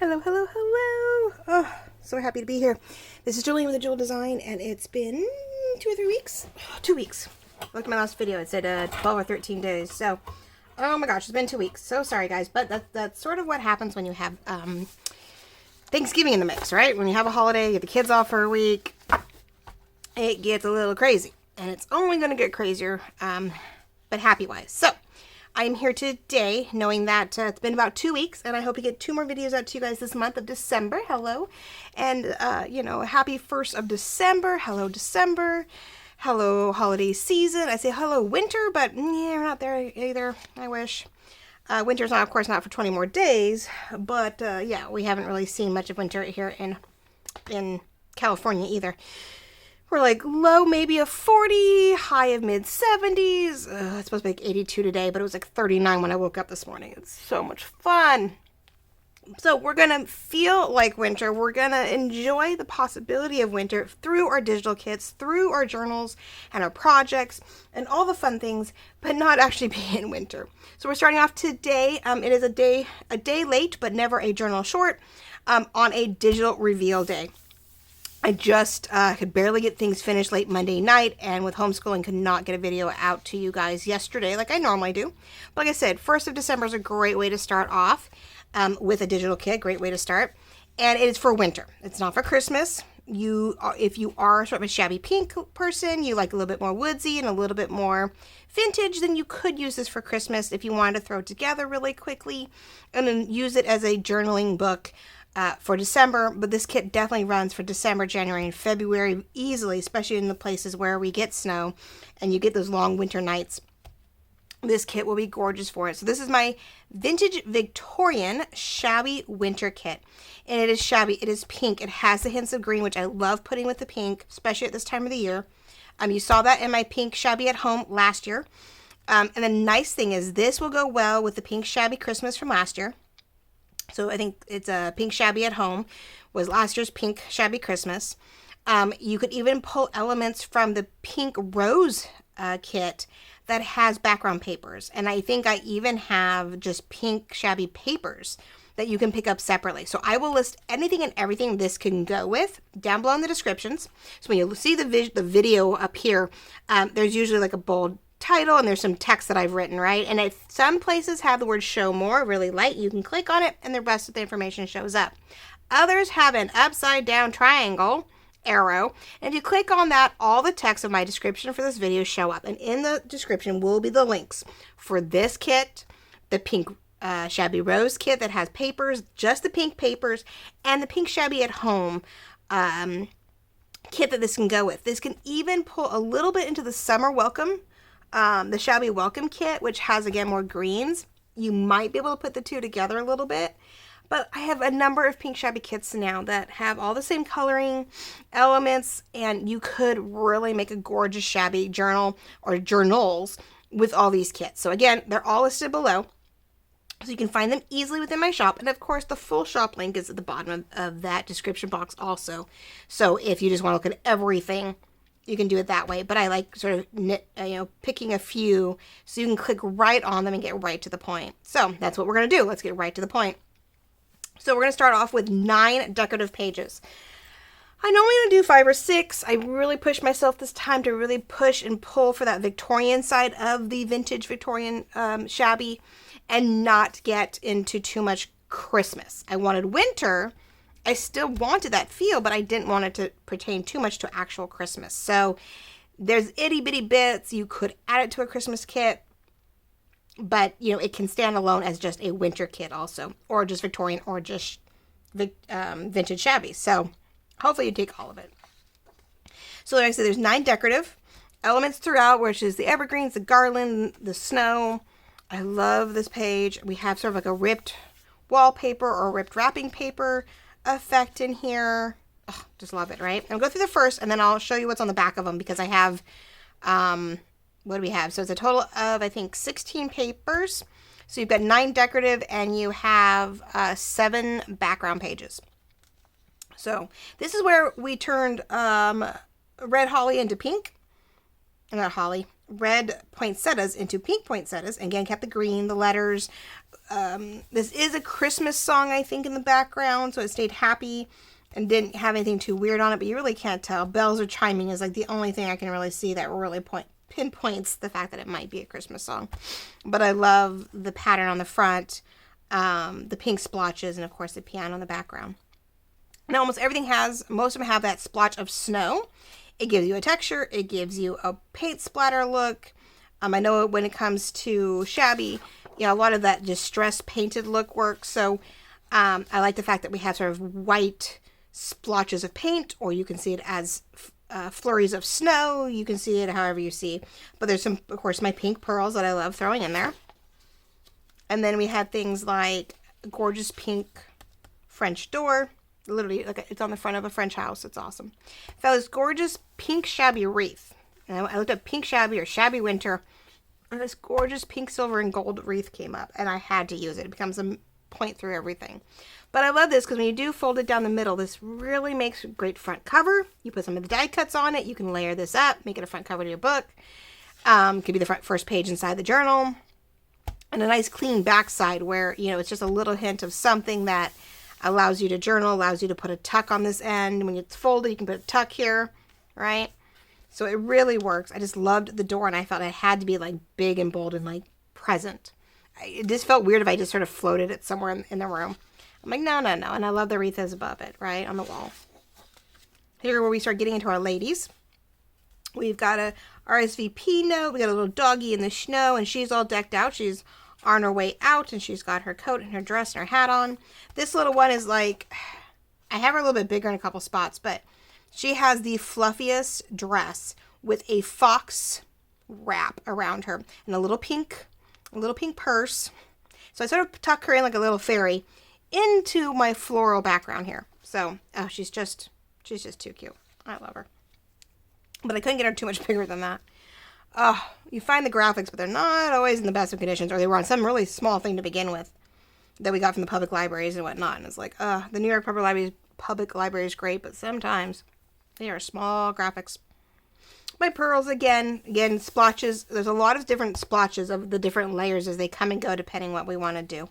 Hello, hello, hello. Oh, so happy to be here. This is Julie with the Jewel Design, and it's been 2 or 3 weeks. 2 weeks. Looked at my last video. It said 12 or 13 days. So, oh my gosh, it's been 2 weeks. So sorry, guys, but that's sort of what happens when you have Thanksgiving in the mix, right? When you have a holiday, you get the kids off for a week, it gets a little crazy, and it's only going to get crazier, but happy-wise. So, I'm here today knowing that it's been about 2 weeks, and I hope to get 2 more videos out to you guys this month of December. Hello. And, happy 1st of December. Hello, December. Hello, holiday season. I say hello, winter, but yeah, we're not there either. I wish. Winter's not, of course, not for 20 more days, but, yeah, we haven't really seen much of winter here in California either. We're like low maybe a 40, high of mid 70s. It's supposed to be like 82 today, but it was like 39 when I woke up this morning. It's so much fun. So we're going to feel like winter. We're going to enjoy the possibility of winter through our digital kits, through our journals and our projects and all the fun things, but not actually be in winter. So we're starting off today. It is a day late, but never a journal short, on a digital reveal day. I just could barely get things finished late Monday night, and with homeschooling could not get a video out to you guys yesterday like I normally do. But like I said, 1st of December is a great way to start off with a digital kit, great way to start. And it is for winter. It's not for Christmas. If you are sort of a shabby pink person, you like a little bit more woodsy and a little bit more vintage, then you could use this for Christmas if you wanted to throw it together really quickly and then use it as a journaling book for December. But this kit definitely runs for December, January, and February easily, especially in the places where we get snow and you get those long winter nights. This kit will be gorgeous for it. So this is my vintage Victorian Shabby winter kit. And it is shabby. It is pink. It has the hints of green, which I love putting with the pink, especially at this time of the year. You saw that in my Pink Shabby at home last year. And the nice thing is this will go well with the Pink Shabby Christmas from last year. So I think it's a Pink Shabby at home was last year's Pink Shabby Christmas. You could even pull elements from the Pink Rose kit that has background papers. And I think I even have just Pink Shabby papers that you can pick up separately. So I will list anything and everything this can go with down below in the descriptions. So when you see the video up here, there's usually like a bold title and there's some text that I've written, right? And if some places have the word show more really light, you can click on it and the rest of the information shows up. Others have an upside down triangle arrow, and if you click on that, all the text of my description for this video show up, and in the description will be the links for this kit, the Pink Shabby Rose kit that has papers, just the pink papers, and the Pink Shabby at home kit that this can go with. This can even pull a little bit into the summer welcome, the Shabby Welcome Kit, which has, again, more greens. You might be able to put the two together a little bit. But I have a number of Pink Shabby kits now that have all the same coloring elements, and you could really make a gorgeous shabby journal or journals with all these kits. So again, they're all listed below, so you can find them easily within my shop. And of course, the full shop link is at the bottom of that description box also. So if you just want to look at everything, you can do it that way. But I like sort of picking a few so you can click right on them and get right to the point. So that's what we're going to do. Let's get right to the point. So we're going to start off with 9 decorative pages. I normally do 5 or 6. I really pushed myself this time to really push and pull for that Victorian side of the vintage Victorian shabby and not get into too much Christmas. I wanted winter. I still wanted that feel, but I didn't want it to pertain too much to actual Christmas. So there's itty bitty bits. You could add it to a Christmas kit. But, it can stand alone as just a winter kit also, or just Victorian, or just vintage shabby. So hopefully you take all of it. So like I said, there's 9 decorative elements throughout, which is the evergreens, the garland, the snow. I love this page. We have sort of like a ripped wallpaper or ripped wrapping paper effect in here. Oh, just love it, right? I'll go through the first, and then I'll show you what's on the back of them, because I have... what do we have? So it's a total of, I think, 16 papers. So you've got 9 decorative and you have 7 background pages. So this is where we turned red holly into pink. Not holly. Red poinsettias into pink poinsettias. Again, kept the green, the letters, This is a Christmas song, I think, in the background, so it stayed happy and didn't have anything too weird on it, but you really can't tell. Bells are chiming is like the only thing I can really see that really pinpoints the fact that it might be a Christmas song. But I love the pattern on the front, the pink splotches, and of course the piano in the background. Now almost everything most of them have that splotch of snow. It gives you a texture, it gives you a paint splatter look. I know when it comes to Shabby, you know, a lot of that distressed painted look works. So I like the fact that we have sort of white splotches of paint, or you can see it as flurries of snow. You can see it however you see. But there's some, of course, my pink pearls that I love throwing in there. And then we have things like a gorgeous pink French door. Literally, like it's on the front of a French house. It's awesome. Found this gorgeous Pink Shabby wreath. And I looked up Pink Shabby or Shabby Winter. And this gorgeous pink, silver, and gold wreath came up. And I had to use it. It becomes a point through everything. But I love this because when you do fold it down the middle, this really makes a great front cover. You put some of the die cuts on it. You can layer this up, make it a front cover to your book. Could be the first page inside the journal. And a nice clean backside where, you know, it's just a little hint of something that allows you to journal, allows you to put a tuck on this end. When it's folded, you can put a tuck here, right? So it really works. I just loved the door, and I felt it had to be like big and bold and like present. It just felt weird if I just sort of floated it somewhere in the room. I'm like, no. And I love the wreath is above it, right, on the wall. Here where we start getting into our ladies. We've got a RSVP note. We got a little doggy in the snow, and she's all decked out. She's on her way out, and she's got her coat and her dress and her hat on. This little one is like, I have her a little bit bigger in a couple spots, but she has the fluffiest dress with a fox wrap around her and a little pink purse. So I sort of tuck her in like a little fairy into my floral background here. So, oh, she's just too cute. I love her. But I couldn't get her too much bigger than that. You find the graphics, but they're not always in the best of conditions, or they were on some really small thing to begin with that we got from the public libraries and whatnot. And it's like, the New York Public Library is great, but sometimes they are small graphics. My pearls, again, splotches. There's a lot of different splotches of the different layers as they come and go depending what we want to do.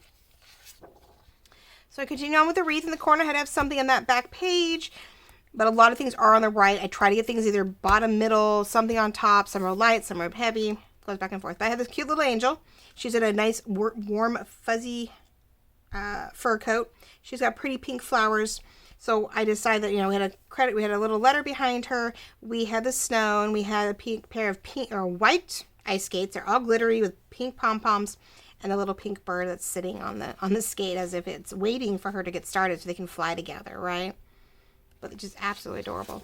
So I continue on with the wreath in the corner. I had to have something on that back page, but a lot of things are on the right. I try to get things either bottom, middle, something on top. Some are light, some are heavy. Goes back and forth. But I have this cute little angel. She's in a nice, warm, fuzzy fur coat. She's got pretty pink flowers. So I decided that, you know, we had a little letter behind her. We had the snow, and we had a pair of white ice skates. They're all glittery with pink pom-poms, and a little pink bird that's sitting on the skate as if it's waiting for her to get started so they can fly together, right? But it's just absolutely adorable.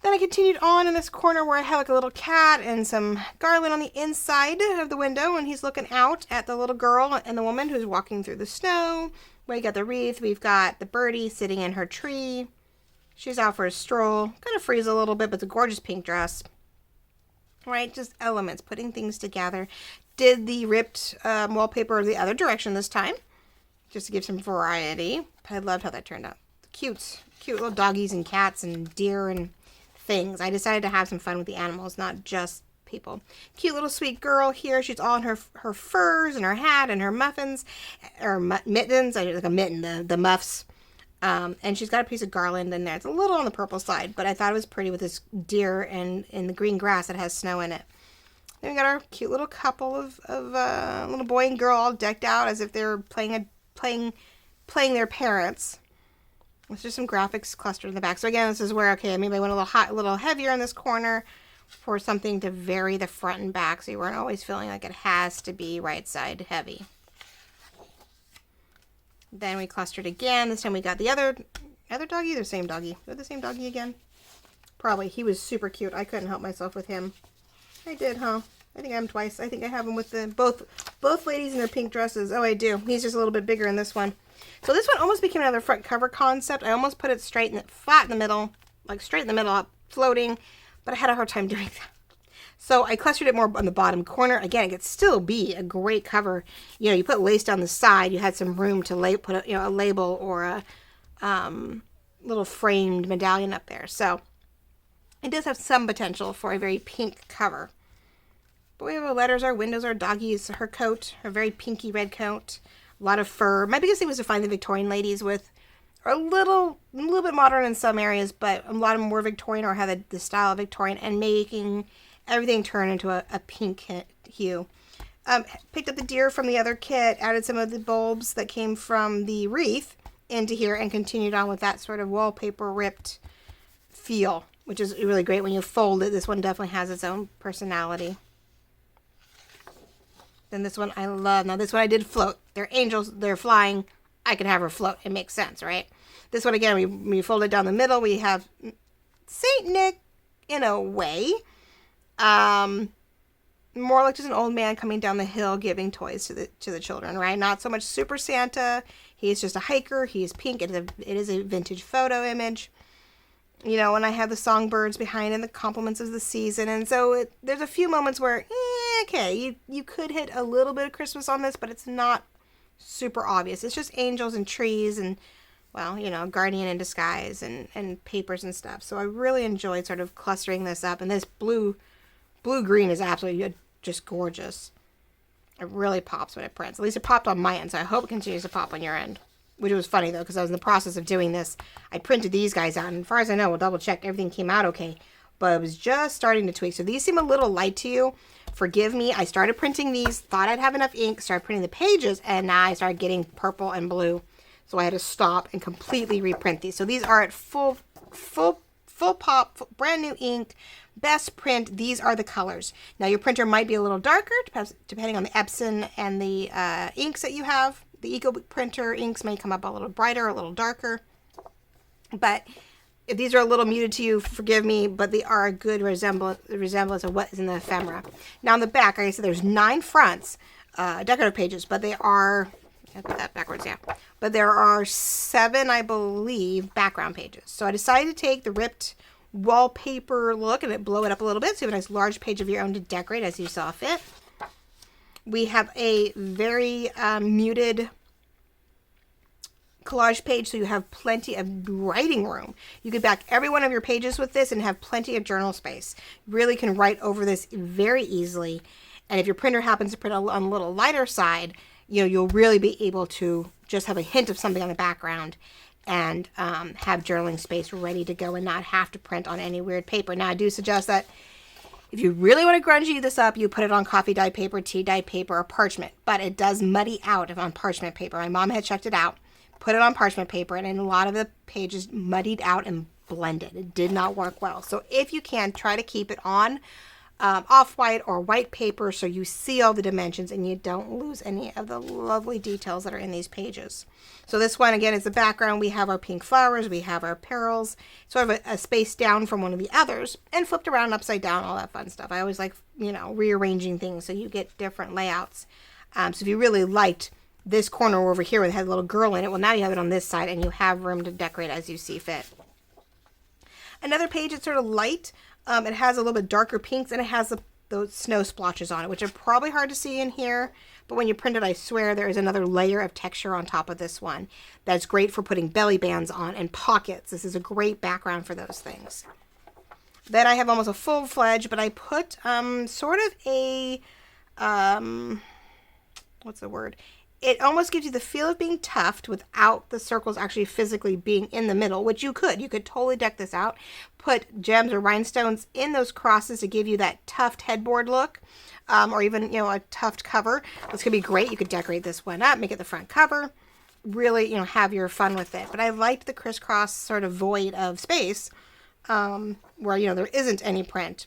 Then I continued on in this corner where I have like a little cat and some garland on the inside of the window, and he's looking out at the little girl and the woman who's walking through the snow. We got the wreath. We've got the birdie sitting in her tree. She's out for a stroll. Kind of freeze a little bit, but it's a gorgeous pink dress. Right, just elements, putting things together. Did the ripped wallpaper the other direction this time, just to give some variety. But I loved how that turned out. Cute little doggies and cats and deer and things. I decided to have some fun with the animals, not just people. Cute little sweet girl here. She's all in her furs and her hat and her muffins, or mittens. I like a mitten, the muffs. And she's got a piece of garland in there. It's a little on the purple side, but I thought it was pretty with this deer and in the green grass that has snow in it. Then we got our cute little couple of little boy and girl all decked out as if they're playing their parents. There's just some graphics clustered in the back. So again, this is where, okay, maybe I went a little heavier in this corner for something to vary the front and back, so you weren't always feeling like it has to be right side heavy. Then we clustered again. This time we got the other doggy, the same doggy. They're the same doggy again. Probably. He was super cute. I couldn't help myself with him. I did, huh? I think I have him twice. I think I have him with both ladies in their pink dresses. Oh, I do. He's just a little bit bigger in this one. So this one almost became another front cover concept. I almost put it flat in the middle, like straight in the middle, up, floating, but I had a hard time doing that. So I clustered it more on the bottom corner. Again, it could still be a great cover. You know, you put lace down the side, you had some room to put a label or a little framed medallion up there. So it does have some potential for a very pink cover. But we have our letters, our windows, our doggies, her coat, her very pinky red coat, a lot of fur. My biggest thing was to find the Victorian ladies with a little bit modern in some areas, but a lot of them were Victorian or had the style of Victorian, and making everything turn into a pink hue. Picked up the deer from the other kit, added some of the bulbs that came from the wreath into here, and continued on with that sort of wallpaper ripped feel, which is really great when you fold it. This one definitely has its own personality. Then this one I love. Now this one I did float. They're angels, they're flying. I can have her float. It makes sense, right? This one again, we fold it down the middle. We have Saint Nick in a way. More like just an old man coming down the hill giving toys to the children, right? Not so much Super Santa. He's just a hiker. He's pink. It is a vintage photo image. You know, and I have the songbirds behind and the compliments of the season. And so there's a few moments where, okay, you could hit a little bit of Christmas on this, but it's not super obvious. It's just angels and trees and, well, you know, guardian in disguise and papers and stuff. So I really enjoyed sort of clustering this up. And this blue-green is absolutely just gorgeous. It really pops when it prints. At least it popped on my end, so I hope it continues to pop on your end. Which was funny, though, because I was in the process of doing this. I printed these guys out, and as far as I know, we'll double-check everything came out okay. But it was just starting to tweak. So these seem a little light to you. Forgive me. I started printing these, thought I'd have enough ink, started printing the pages, and now I started getting purple and blue. So I had to stop and completely reprint these. So these are at full pop, brand new ink, best print. These are the colors. Now your printer might be a little darker, depending on the Epson and the inks that you have. The Eco printer inks may come up a little brighter, a little darker. But if these are a little muted to you, forgive me, but they are a good resemblance of what is in the ephemera. Now on the back, like I said, there's 9 fronts, decorative pages, but they are, I put that backwards, yeah. But there are 7, I believe, background pages. So I decided to take the ripped wallpaper look and blow it up a little bit, so you have a nice large page of your own to decorate as you saw fit. We have a very muted collage page, so you have plenty of writing room. You could back every one of your pages with this and have plenty of journal space. You really can write over this very easily. And if your printer happens to print on a little lighter side, you know, you'll really be able to just have a hint of something on the background and have journaling space ready to go and not have to print on any weird paper. Now, I do suggest that if you really want to grungy this up, you put it on coffee dye paper, tea dye paper, or parchment. But it does muddy out if on parchment paper. My mom had checked it out, put it on parchment paper, and in a lot of the pages muddied out and blended. It did not work well. So if you can, try to keep it on off-white or white paper so you see all the dimensions and you don't lose any of the lovely details that are in these pages. So this one, again, is the background. We have our pink flowers. We have our perils, sort of a space down from one of the others, and flipped around, upside down, all that fun stuff. I always like, you know, rearranging things so you get different layouts. So if you really liked this corner over here where it had a little girl in it, well, now you have it on this side and you have room to decorate as you see fit. Another page is sort of light. It has a little bit darker pinks, and it has those snow splotches on it, which are probably hard to see in here. But when you print it, I swear there is another layer of texture on top of this one. That's great for putting belly bands on and pockets. This is a great background for those things. Then I have almost a full-fledged, but I put sort of a, what's the word? It almost gives you the feel of being tufted without the circles actually physically being in the middle, which you could. You could totally deck this out. Put gems or rhinestones in those crosses to give you that tuft headboard look, or even, you know, a tuft cover. This could be great. You could decorate this one up, make it the front cover. Really, you know, have your fun with it. But I liked the crisscross sort of void of space where, you know, there isn't any print,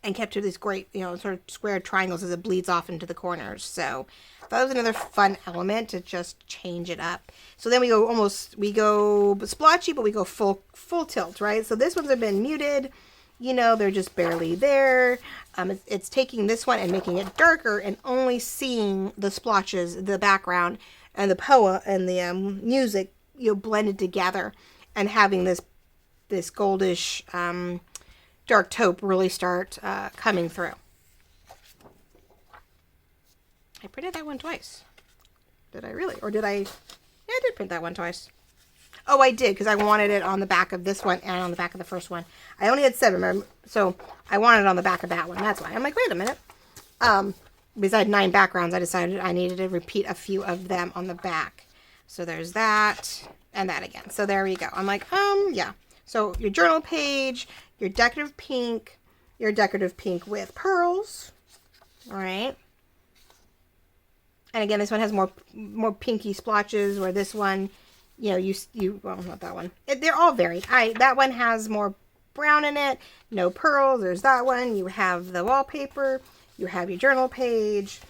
and kept to these great, you know, sort of square triangles as it bleeds off into the corners. So that was another fun element to just change it up. So then we go splotchy, but we go full tilt, right? So this one's been muted. You know, they're just barely there. It's taking this one and making it darker and only seeing the splotches, the background, and the poa and the music, you know, blended together, and having this goldish dark taupe really start coming through. I printed that one twice. Did I really? Or did I? Yeah, I did print that one twice. Oh, I did, because I wanted it on the back of this one and on the back of the first one. I only had 7, remember? So I wanted it on the back of that one. That's why. I'm like, wait a minute. Because I had 9 backgrounds, I decided I needed to repeat a few of them on the back. So there's that and that again. So there we go. I'm like, yeah. So your journal page, your decorative pink with pearls. All right. And again, this one has more pinky splotches, where this one, you know, well, not that one. They're all varied. That one has more brown in it, no pearls. There's that one. You have the wallpaper. You have your journal page.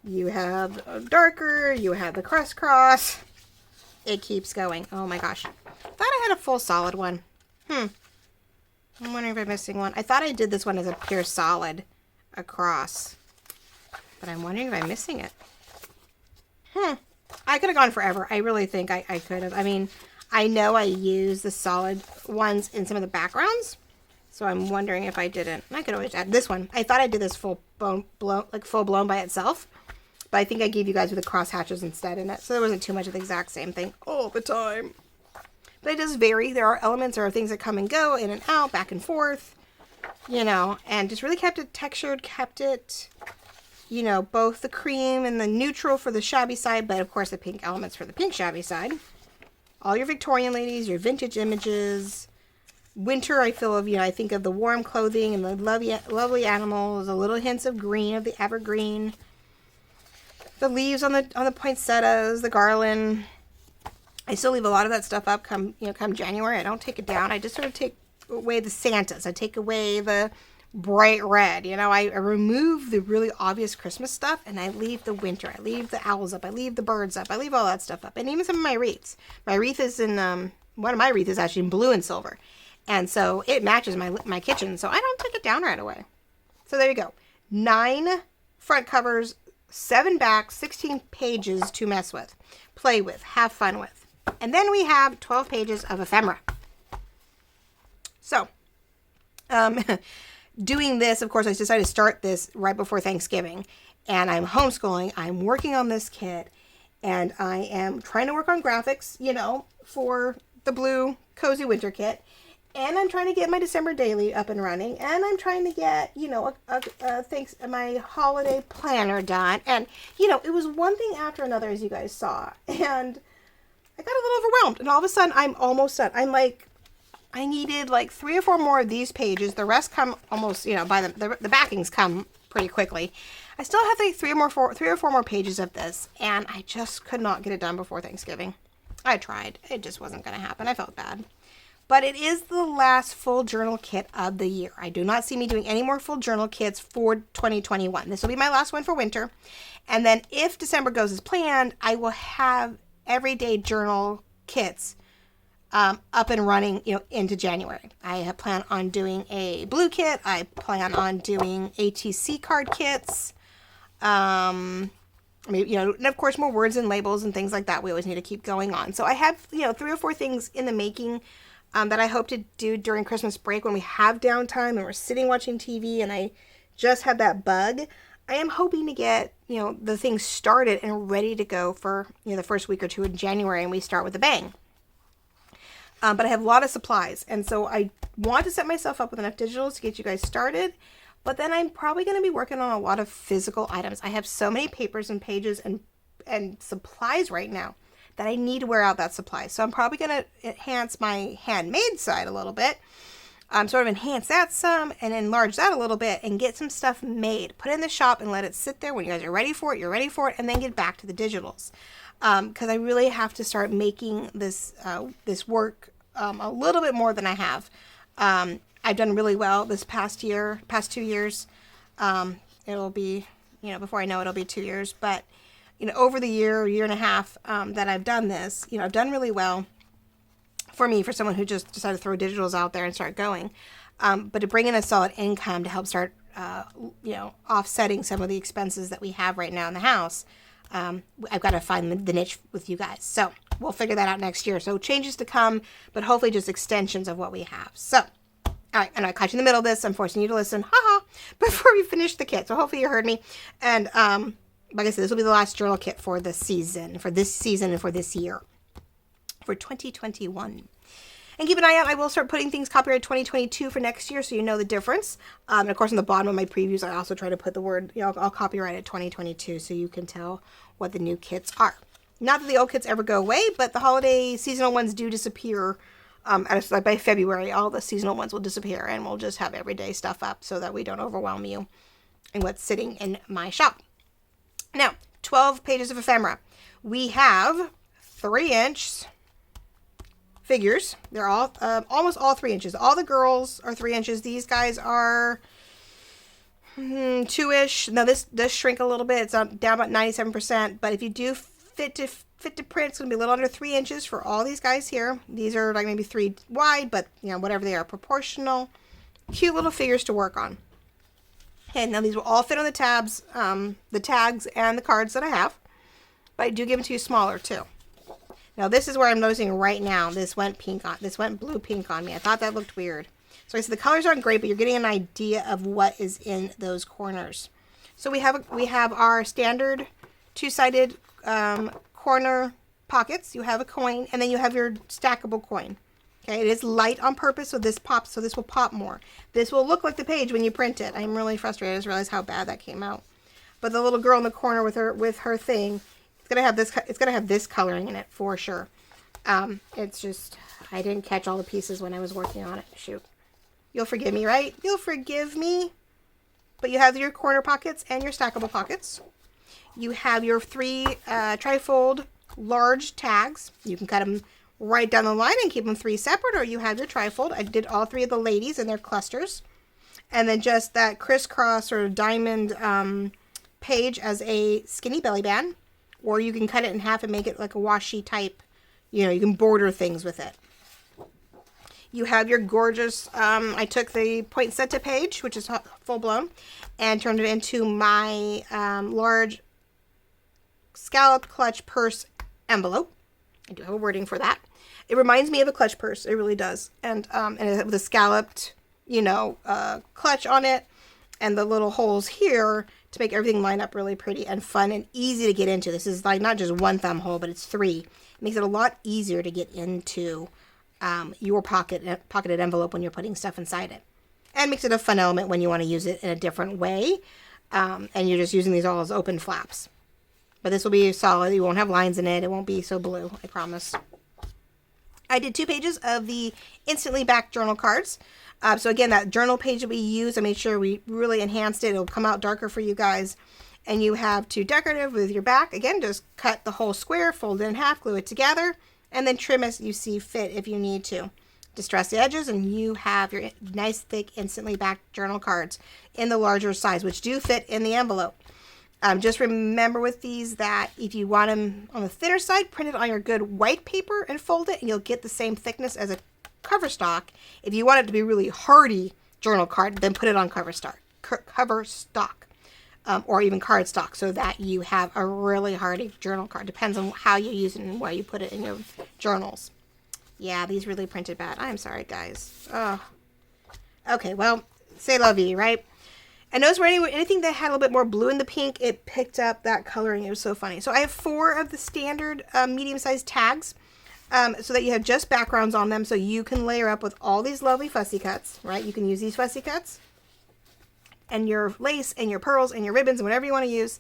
You have darker. You have the crisscross. It keeps going. Oh my gosh. Thought I had a full solid one. I'm wondering if I'm missing one. I thought I did this one as a pure solid across. But I'm wondering if I'm missing it. I could have gone forever. I really think I could have. I mean, I know I used the solid ones in some of the backgrounds. So I'm wondering if I didn't. I could always add this one. I thought I did this full blown by itself. But I think I gave you guys with the cross hatches instead in it. So there wasn't too much of the exact same thing all the time. But it does vary. There are elements, there are things that come and go, in and out, back and forth. You know, and just really kept it textured, kept it, you know, both the cream and the neutral for the shabby side, but of course the pink elements for the pink shabby side. All your Victorian ladies, your vintage images. Winter, I think of the warm clothing and the lovely animals, the little hints of green, of the evergreen. The leaves on the poinsettias, the garland. I still leave a lot of that stuff up come January. I don't take it down. I just sort of take away the Santas. I take away the bright red. You know, I remove the really obvious Christmas stuff, and I leave the winter. I leave the owls up. I leave the birds up. I leave all that stuff up. And even some of my wreaths. My wreath is in, one of my wreaths is actually in blue and silver. And so it matches my kitchen. So I don't take it down right away. So there you go. 9 front covers, 7 back, 16 pages to mess with, play with, have fun with. And then we have 12 pages of ephemera. So, doing this, of course, I decided to start this right before Thanksgiving. And I'm homeschooling. I'm working on this kit. And I am trying to work on graphics, you know, for the blue cozy winter kit. And I'm trying to get my December daily up and running. And I'm trying to get, you know, my holiday planner done. And, you know, it was one thing after another, as you guys saw. And I got a little overwhelmed. And all of a sudden, I'm almost done. I'm like, I needed like 3 or 4 more of these pages. The rest come almost, you know, by the backings come pretty quickly. I still have like 3 or 4 more pages of this. And I just could not get it done before Thanksgiving. I tried. It just wasn't going to happen. I felt bad. But it is the last full journal kit of the year. I do not see me doing any more full journal kits for 2021. This will be my last one for winter. And then if December goes as planned, I will have everyday journal kits up and running, you know, into January. I plan on doing a blue kit. I plan on doing ATC card kits. Maybe, you know, and of course more words and labels and things like that. We always need to keep going on. So I have, you know, 3 or 4 things in the making that I hope to do during Christmas break when we have downtime and we're sitting watching TV and I just have that bug. I am hoping to get, you know, the things started and ready to go for, you know, the first week or 2 in January, and we start with a bang. But I have a lot of supplies, and so I want to set myself up with enough digitals to get you guys started, but then I'm probably going to be working on a lot of physical items. I have so many papers and pages and supplies right now that I need to wear out that supply. So I'm probably going to enhance my handmade side a little bit. Sort of enhance that some and enlarge that a little bit and get some stuff made. Put it in the shop and let it sit there. When you guys are ready for it, you're ready for it, and then get back to the digitals. Because I really have to start making this work a little bit more than I have. I've done really well this past 2 years. It'll be, you know, before I know it'll be 2 years. But, you know, over the year and a half that I've done this, you know, I've done really well. For me, for someone who just decided to throw digitals out there and start going. But to bring in a solid income to help start, you know, offsetting some of the expenses that we have right now in the house, I've got to find the niche with you guys. So we'll figure that out next year. So changes to come, but hopefully just extensions of what we have. So, all right, and I caught you in the middle of this. I'm forcing you to listen, before we finish the kit. So hopefully you heard me. And like I said, this will be the last journal kit for this season and for this year. for 2021. And keep an eye out. I will start putting things copyright 2022 for next year, so you know the difference. And of course, on the bottom of my previews, I also try to put the word, I'll copyright it 2022, so you can tell what the new kits are. Not that the old kits ever go away, but the holiday seasonal ones do disappear. By February, all the seasonal ones will disappear, and we'll just have everyday stuff up so that we don't overwhelm you in what's sitting in my shop. Now, 12 pages of ephemera. We have 3-inch figures. They're all almost all 3 inches. All the girls are 3 inches. These guys are 2-ish. Now this does shrink a little bit. It's down about 97%. But if you do fit to print, it's going to be a little under 3 inches for all these guys here. These are like maybe 3 wide, but whatever they are, proportional. Cute little figures to work on. And now these will all fit on the tabs, the tags, and the cards that I have. But I do give them to you smaller too. Now this is where I'm noticing right now, this went blue pink on me. I thought that looked weird. So I said the colors aren't great, but you're getting an idea of what is in those corners. So we have our standard 2-sided corner pockets. You have a coin, and then you have your stackable coin. Okay, it is light on purpose, so this pops, so this will pop more. This will look like the page when you print it. I'm really frustrated. I just realized how bad that came out. But the little girl in the corner with her thing, it's gonna have this coloring in it for sure. It's just, I didn't catch all the pieces when I was working on it. Shoot. You'll forgive me, right? You'll forgive me. But you have your corner pockets and your stackable pockets. You have your 3 trifold large tags. You can cut them right down the line and keep them 3 separate, or you have your trifold. I did all 3 of the ladies in their clusters. And then just that crisscross or diamond page as a skinny belly band. Or you can cut it in half and make it like a washi type. You can border things with it. You have your gorgeous, I took the poinsettia page, which is full blown, and turned it into my large scalloped clutch purse envelope. I do have a wording for that. It reminds me of a clutch purse. It really does. And with a scalloped, clutch on it, and the little holes here to make everything line up really pretty and fun and easy to get into. This is like not just 1 thumb hole, but it's 3. It makes it a lot easier to get into your pocketed envelope when you're putting stuff inside it. And makes it a fun element when you want to use it in a different way. And you're just using these all as open flaps. But this will be solid. You won't have lines in it. It won't be so blue, I promise. I did 2 pages of the instantly backed journal cards. So again, that journal page that we use, I made sure we really enhanced it. It'll come out darker for you guys. And you have 2 decorative with your back. Again, just cut the whole square, fold it in half, glue it together, and then trim as you see fit if you need to. Distress the edges, and you have your nice, thick, instantly backed journal cards in the larger size, which do fit in the envelope. Just remember with these that if you want them on the thinner side, print it on your good white paper and fold it, and you'll get the same thickness as a cover stock. If you want it to be really hardy journal card, then put it on cover stock, or even card stock, so that you have a really hardy journal card. Depends on how you use it and where you put it in your journals. Yeah, these really printed bad. I'm sorry, guys. Oh. Okay, well, c'est la vie, right? And notice where anything that had a little bit more blue in the pink, it picked up that coloring. It was so funny. So I have 4 of the standard medium-sized tags, so that you have just backgrounds on them, so you can layer up with all these lovely fussy cuts, right? You can use these fussy cuts and your lace and your pearls and your ribbons and whatever you want to use,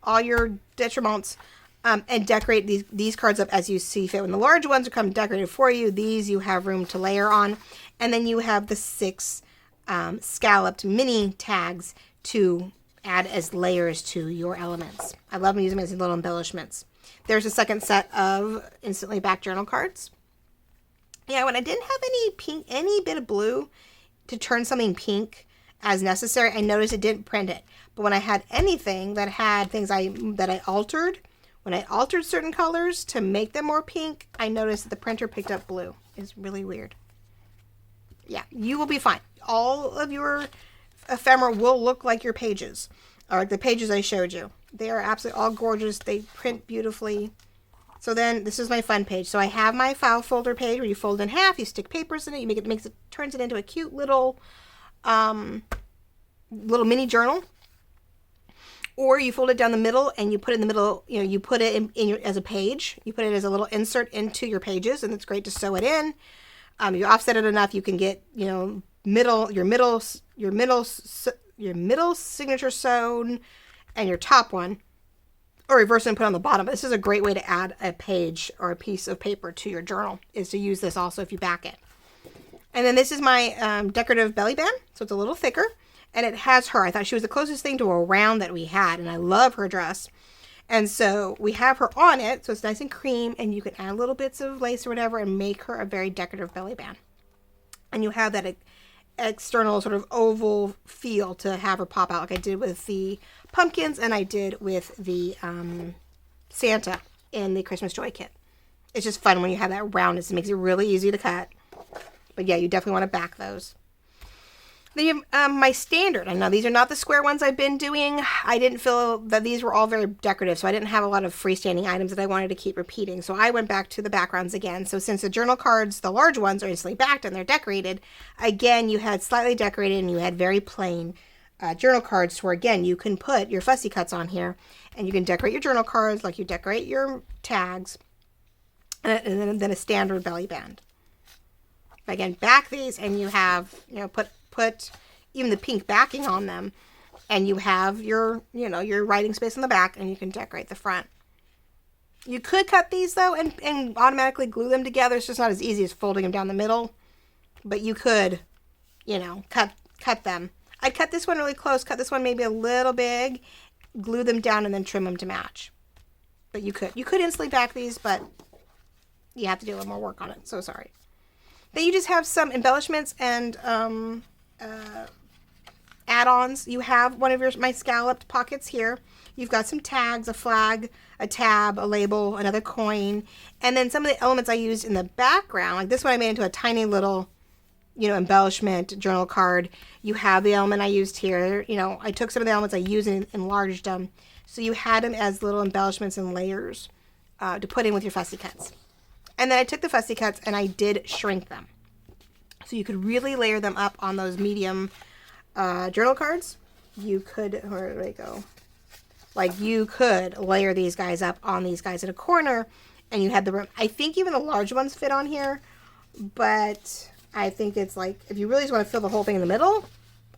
all your detriments, and decorate these cards up as you see fit. When the large ones come decorated for you, these you have room to layer on. And then you have the 6 scalloped mini tags to add as layers to your elements. I love using them as little embellishments. There's a second set of instantly backed journal cards. Yeah, when I didn't have any bit of blue to turn something pink as necessary, I noticed it didn't print it. But when I had anything that had things that I altered, when I altered certain colors to make them more pink, I noticed that the printer picked up blue. It's really weird. Yeah, you will be fine. All of your ephemera will look like your pages, or like the pages I showed you. They are absolutely all gorgeous. They print beautifully. So then, this is my fun page. So I have my file folder page where you fold in half, you stick papers in it, turns it into a cute little mini journal. Or you fold it down the middle and you put it in the middle, you know, you put it in your, as a page. You put it as a little insert into your pages, and it's great to sew it in. You offset it enough, you can get, you know, your middle signature sewn and your top one, or reverse it and put it on the bottom. But this is a great way to add a page or a piece of paper to your journal, is to use this also if you back it. And then this is my decorative belly band, so it's a little thicker. And it has her. I thought she was the closest thing to a round that we had. And I love her dress. And so we have her on it. So it's nice and cream. And you can add little bits of lace or whatever and make her a very decorative belly band. And you have that external sort of oval feel to have her pop out, like I did with the pumpkins and I did with the Santa in the Christmas Joy kit. It's just fun when you have that roundness. It makes it really easy to cut. But yeah, you definitely want to back those. Then you have my standard. I know these are not the square ones I've been doing. I didn't feel that these were all very decorative, so I didn't have a lot of freestanding items that I wanted to keep repeating. So I went back to the backgrounds again. So since the journal cards, the large ones, are instantly backed and they're decorated, again, you had slightly decorated and you had very plain journal cards where, again, you can put your fussy cuts on here and you can decorate your journal cards like you decorate your tags, and then a standard belly band. Again, back these and you have, you know, put even the pink backing on them, and you have your, you know, your writing space in the back, and you can decorate the front. You could cut these though and automatically glue them together. It's just not as easy as folding them down the middle, but you could, you know, cut them. I'd cut this one really close, cut this one maybe a little big, glue them down, and then trim them to match. But you could instantly back these, but you have to do a little more work on it. So sorry. Then you just have some embellishments and add-ons. You have one of my scalloped pockets here. You've got some tags, a flag, a tab, a label, another coin, and then some of the elements I used in the background. Like this one I made into a tiny little, you know, embellishment journal card. You have the element I used here. You know, I took some of the elements I used and enlarged them. So you had them as little embellishments and layers to put in with your fussy cuts. And then I took the fussy cuts and I did shrink them. So you could really layer them up on those medium journal cards. You could, where did I go? Like you could layer these guys up on these guys in a corner and you had the room. I think even the large ones fit on here, but I think it's like, if you really just want to fill the whole thing in the middle,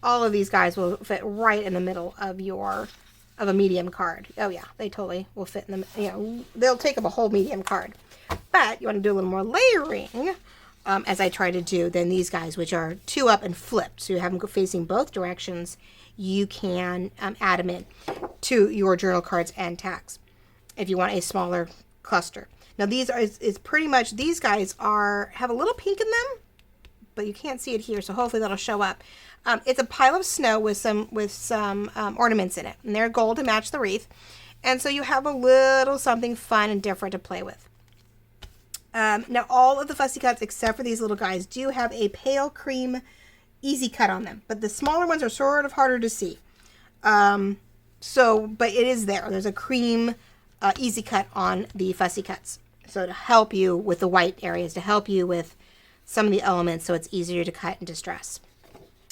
all of these guys will fit right in the middle of a medium card. Oh yeah, they totally will fit in the, you know, they'll take up a whole medium card. But you want to do a little more layering, as I try to do, than these guys, which are 2 up and flipped. So you have them facing both directions. You can add them in to your journal cards and tags if you want a smaller cluster. Now these are is pretty much, these guys have a little pink in them, but you can't see it here, so hopefully that'll show up. It's a pile of snow with some ornaments in it, and they're gold to match the wreath. And so you have a little something fun and different to play with. Now all of the fussy cuts except for these little guys do have a pale cream easy cut on them, but the smaller ones are sort of harder to see. But it is there. There's a cream easy cut on the fussy cuts. So to help you with the white areas, to help you with some of the elements so it's easier to cut and distress.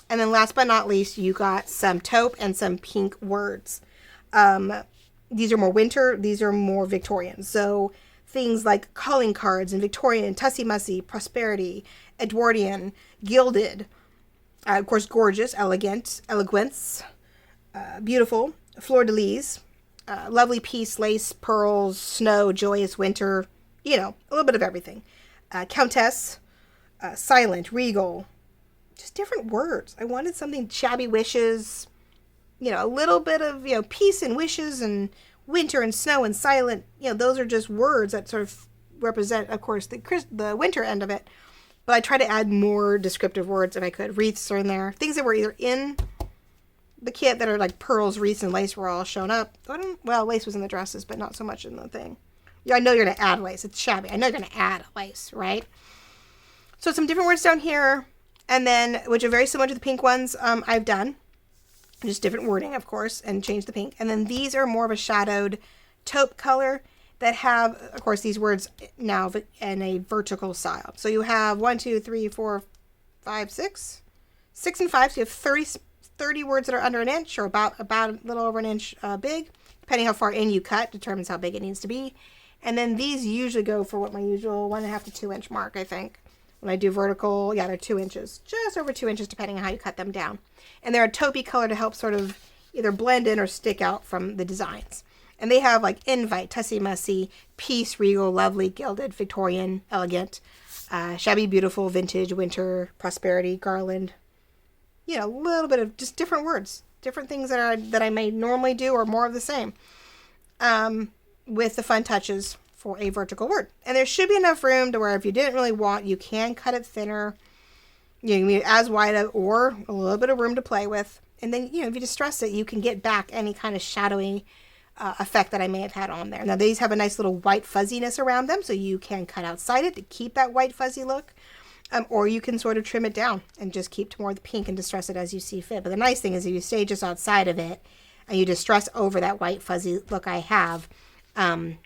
And then last but not least, you got some taupe and some pink words. These are more winter, these are more Victorian. So things like calling cards and Victorian, Tussie Mussy, Prosperity, Edwardian, Gilded, of course, gorgeous, elegant, elegance, beautiful, fleur-de-lis, lovely peace, lace, pearls, snow, joyous, winter, you know, a little bit of everything. Countess, silent, regal, just different words. I wanted something, shabby wishes, you know, a little bit of, you know, peace and wishes and winter and snow and silent, you know, those are just words that sort of represent, of course, the winter end of it. But I try to add more descriptive words if I could. Wreaths are in there. Things that were either in the kit that are like pearls, wreaths, and lace were all shown up. Well, lace was in the dresses, but not so much in the thing. Yeah, I know you're going to add lace. It's shabby. I know you're going to add lace, right? So some different words down here, and then, which are very similar to the pink ones I've done. Just different wording, of course, and change the pink. And then these are more of a shadowed taupe color that have, of course, these words now in a vertical style. So you have 1, 2, 3, 4, 5, 6. 6 and 5, so you have 30 words that are under an inch, or about a little over an inch big. Depending how far in you cut determines how big it needs to be. And then these usually go for what my usual 1.5 to 2 inch mark, I think. When I do vertical, yeah, they're 2 inches. Just over 2 inches depending on how you cut them down. And they're a taupey color to help sort of either blend in or stick out from the designs. And they have like invite, tussy mussy, peace, regal, lovely, gilded, Victorian, elegant, shabby, beautiful, vintage, winter, prosperity, garland. You know, a little bit of just different words. Different things that I may normally do, or more of the same, with the fun touches for a vertical word. And there should be enough room to where if you didn't really want, you can cut it thinner. You can be as wide or a little bit of room to play with. And then, if you distress it, you can get back any kind of shadowy effect that I may have had on there. Now, these have a nice little white fuzziness around them, so you can cut outside it to keep that white fuzzy look. Or you can sort of trim it down and just keep to more of the pink and distress it as you see fit. But the nice thing is if you stay just outside of it and you distress over that white fuzzy look I have, I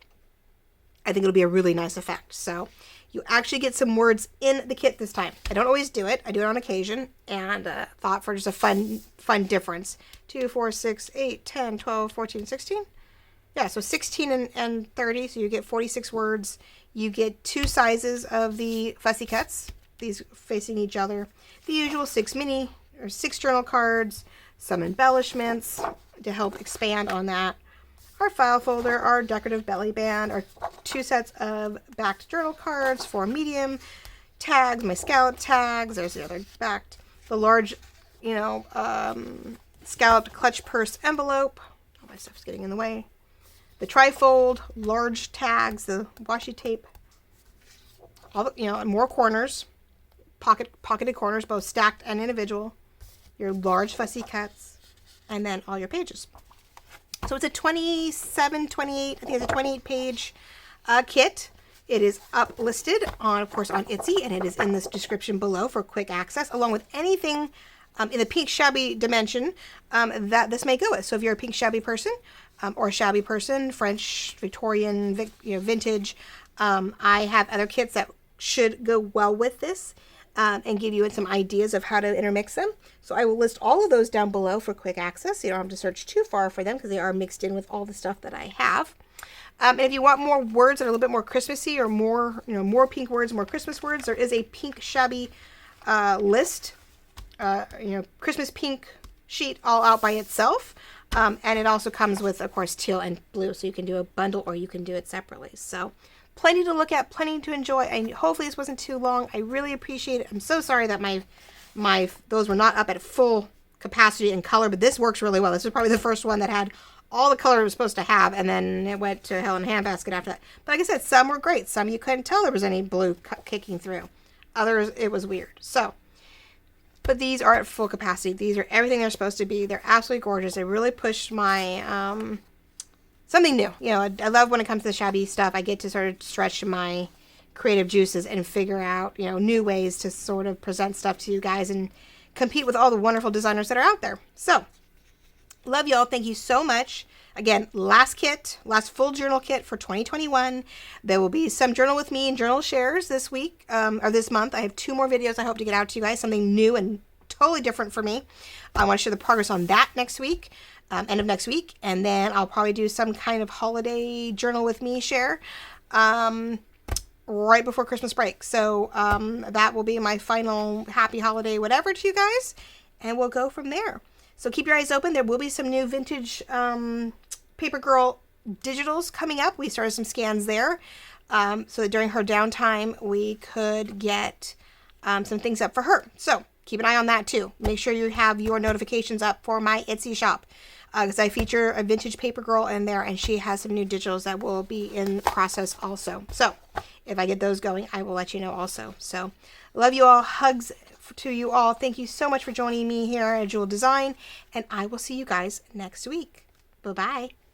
think it'll be a really nice effect. So you actually get some words in the kit this time. I don't always do it. I do it on occasion, and thought for just a fun difference. 2, 4, 6, 8, 10, 12, 14, 16. Yeah, so 16 and 30, so you get 46 words. You get 2 sizes of the fussy cuts. These facing each other. The usual 6 journal cards, some embellishments to help expand on that. Our file folder, our decorative belly band, our 2 sets of backed journal cards for medium, tags, my scalloped tags. There's the other backed. The large, scalloped clutch purse envelope. All my stuff's getting in the way. The trifold, large tags, the washi tape. All the, more corners. Pocketed corners, both stacked and individual, your large fussy cuts, and then all your pages. So it's a 27, 28, I think it's a 28 page kit. It is listed of course, on Etsy, and it is in this description below for quick access, along with anything in the Pink Shabby dimension that this may go with. So if you're a Pink Shabby person, or a shabby person, French, Victorian, vintage, I have other kits that should go well with this. And give you some ideas of how to intermix them. So I will list all of those down below for quick access. You don't have to search too far for them because they are mixed in with all the stuff that I have. And if you want more words that are a little bit more Christmassy, or more, more pink words, more Christmas words, there is a Pink Shabby list, Christmas pink sheet all out by itself. And it also comes with, of course, teal and blue. So you can do a bundle or you can do it separately. So plenty to look at, plenty to enjoy, and hopefully this wasn't too long. I really appreciate it. I'm so sorry that those were not up at full capacity and color, but this works really well. This is probably the first one that had all the color it was supposed to have, and then it went to hell in a handbasket after that. But like I said, some were great. Some you couldn't tell there was any blue kicking through. Others, it was weird. So, but these are at full capacity. These are everything they're supposed to be. They're absolutely gorgeous. They really pushed my something new. I love when it comes to the shabby stuff. I get to sort of stretch my creative juices and figure out, new ways to sort of present stuff to you guys and compete with all the wonderful designers that are out there. So, love y'all. Thank you so much. Again, last full journal kit for 2021. There will be some journal with me and journal shares this week, or this month. I have 2 more videos I hope to get out to you guys. Something new and totally different for me. I want to share the progress on that next week. End of next week, and then I'll probably do some kind of holiday journal with me share right before Christmas break. So that will be my final happy holiday whatever to you guys, and we'll go from there. So keep your eyes open. There will be some new vintage Paper Girl digitals coming up. We started some scans there, so that during her downtime we could get some things up for her. So keep an eye on that too. Make sure you have your notifications up for my Etsy shop, because I feature a vintage paper girl in there, and she has some new digitals that will be in process also. So if I get those going, I will let you know also. So love you all. Hugs to you all. Thank you so much for joining me here at Jewel Design, and I will see you guys next week. Bye-bye.